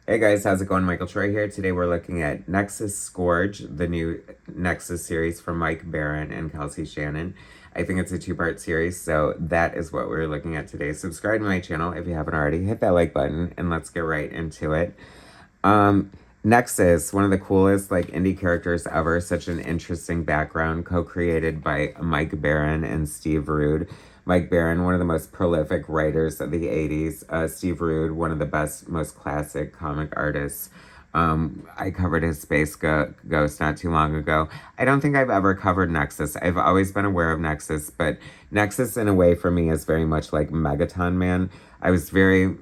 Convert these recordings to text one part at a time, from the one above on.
Hey guys, how's it going? Michael Troy here. Today we're looking at NEXUS-Scourge, the new Nexus series from Mike Baron and Kelsey Shannon. I think it's a two-part series, so that is what we're looking at today. Subscribe to my channel if you haven't already. Hit that like button, and let's get right into it. Nexus, one of the coolest indie characters ever. Such an interesting background, co-created by Mike Baron and Steve Rude. Mike Baron, one of the most prolific writers of the 80s. Steve Rude, one of the best, most classic comic artists. I covered his Space Ghost not too long ago. I don't think I've ever covered Nexus. I've always been aware of Nexus, but Nexus, in a way, for me, is very much like Megaton Man. I was very,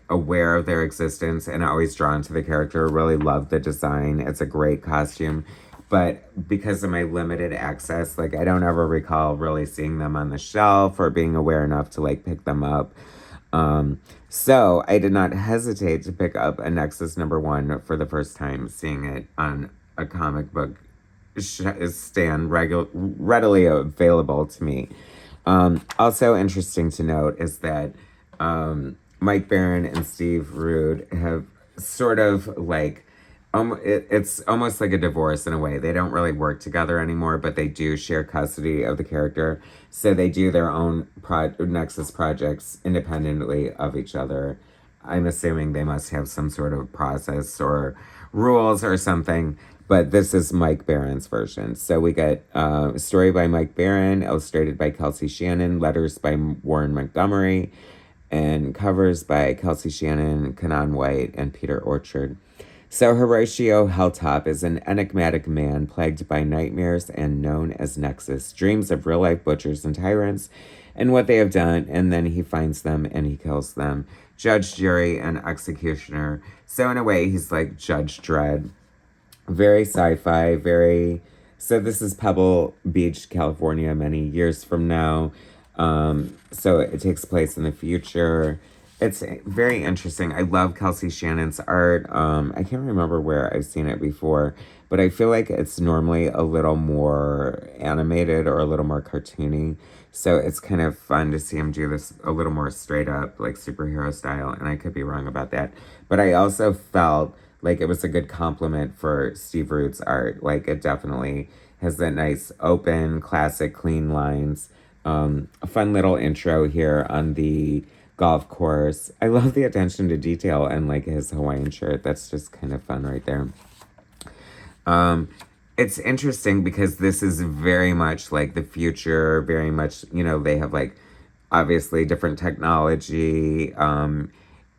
aware of their existence and always drawn to the character. Really loved the design. It's a great costume. But because of my limited access, I don't ever recall really seeing them on the shelf or being aware enough to, pick them up. So I did not hesitate to pick up a Nexus #1 for the first time, seeing it on a comic book stand readily available to me. Also interesting to note is that Mike Baron and Steve Rude have sort of it's almost like a divorce in a way. They don't really work together anymore, but they do share custody of the character. So they do their own Nexus projects independently of each other. I'm assuming they must have some sort of process or rules or something. But this is Mike Baron's version. So we get a story by Mike Baron, illustrated by Kelsey Shannon, letters by Warren Montgomery, and covers by Kelsey Shannon, Kanan White, and Peter Orchard. So Horatio Helltop is an enigmatic man plagued by nightmares and known as Nexus, dreams of real-life butchers and tyrants and what they have done, and then he finds them and he kills them. Judge, jury, and executioner. So in a way, he's like Judge Dredd. Very sci-fi, very... So this is Pebble Beach, California, many years from now. So it takes place in the future. It's very interesting. I love Kelsey Shannon's art. I can't remember where I've seen it before, but I feel like it's normally a little more animated or a little more cartoony. So it's kind of fun to see him do this a little more straight up, superhero style, and I could be wrong about that. But I also felt like it was a good compliment for Steve Rude's art. It definitely has that nice, open, classic, clean lines. A fun little intro here on the golf course. I love the attention to detail and his Hawaiian shirt. That's just kind of fun right there. It's interesting because this is very much the future, very much, they have obviously different technology.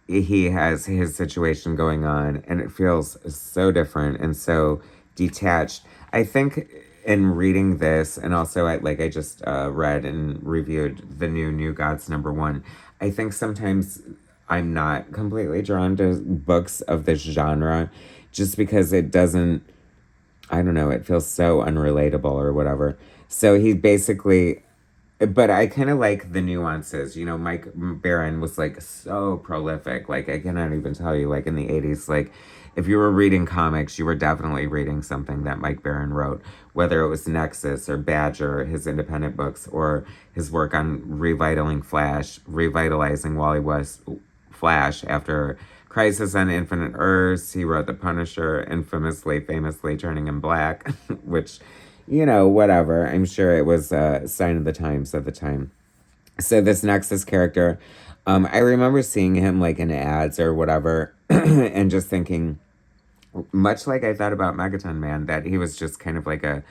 He has his situation going on and it feels so different and so detached. I think in reading this, and also I just read and reviewed the New Gods #1, I think sometimes I'm not completely drawn to books of this genre just because it doesn't, I don't know, it feels so unrelatable or whatever. So he basically, but I kind of like the nuances. Mike Baron was so prolific. I cannot even tell you, in the 80s, if you were reading comics, you were definitely reading something that Mike Baron wrote, whether it was Nexus or Badger, his independent books, or his work on revitalizing Wally West Flash after Crisis on Infinite Earths. He wrote The Punisher, famously turning him black, which, whatever. I'm sure it was a sign of the times at the time. So this Nexus character, I remember seeing him in ads or whatever and just thinking, much like I thought about Megaton Man, that he was just kind of like a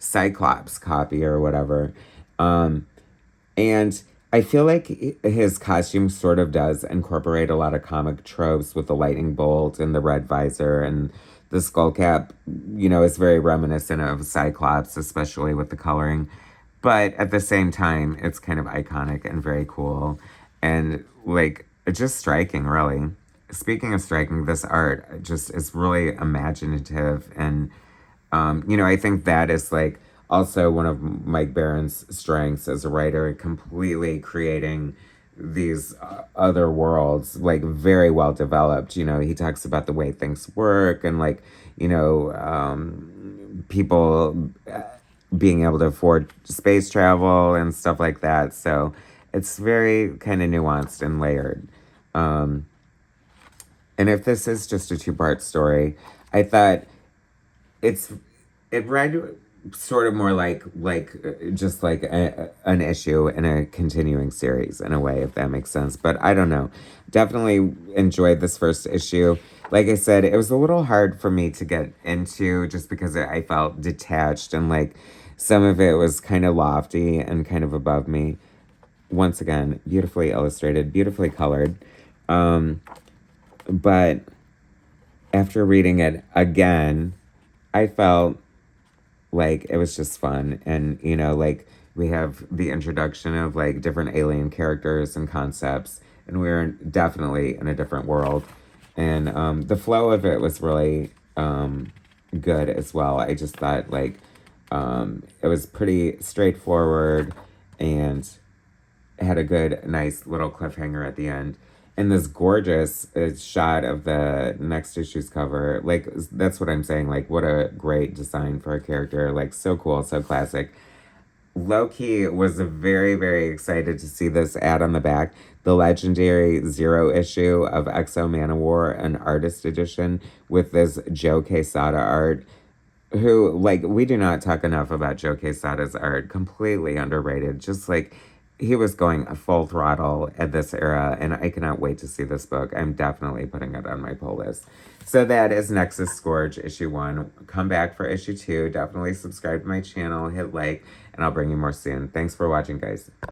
Cyclops copy or whatever. And I feel like his costume sort of does incorporate a lot of comic tropes with the lightning bolt and the red visor, and the skull cap, is very reminiscent of Cyclops, especially with the coloring. But at the same time, it's kind of iconic and very cool. And just striking, really. Speaking of striking, this art just is really imaginative. And, I think that is also one of Mike Baron's strengths as a writer, completely creating these other worlds, very well developed. He talks about the way things work and people being able to afford space travel and stuff like that. So it's very kind of nuanced and layered. And if this is just a 2-part story, I thought it's it read sort of more like just like an issue in a continuing series in a way, if that makes sense. But I don't know. Definitely enjoyed this first issue. Like I said, it was a little hard for me to get into just because I felt detached and like some of it was kind of lofty and kind of above me. Once again, beautifully illustrated, beautifully colored. But after reading it again, I felt like it was just fun. And, you know, like we have the introduction of like different alien characters and concepts, and we're definitely in a different world. And the flow of it was really good as well. I just thought like it was pretty straightforward and had a good, nice little cliffhanger at the end. And this gorgeous shot of the next issue's cover. Like, that's what I'm saying. Like, what a great design for a character. Like, so cool, so classic. Low-key was very, very excited to see this ad on the back. The legendary 0 issue of Exo Manowar, an artist edition, with this Joe Quesada art. Who, like, we do not talk enough about Joe Quesada's art. Completely underrated. Just like, he was going full throttle at this era, and I cannot wait to see this book. I'm definitely putting it on my pull list. So that is NEXUS-Scourge issue 1. Come back for issue 2. Definitely subscribe to my channel, hit like, and I'll bring you more soon. Thanks for watching, guys.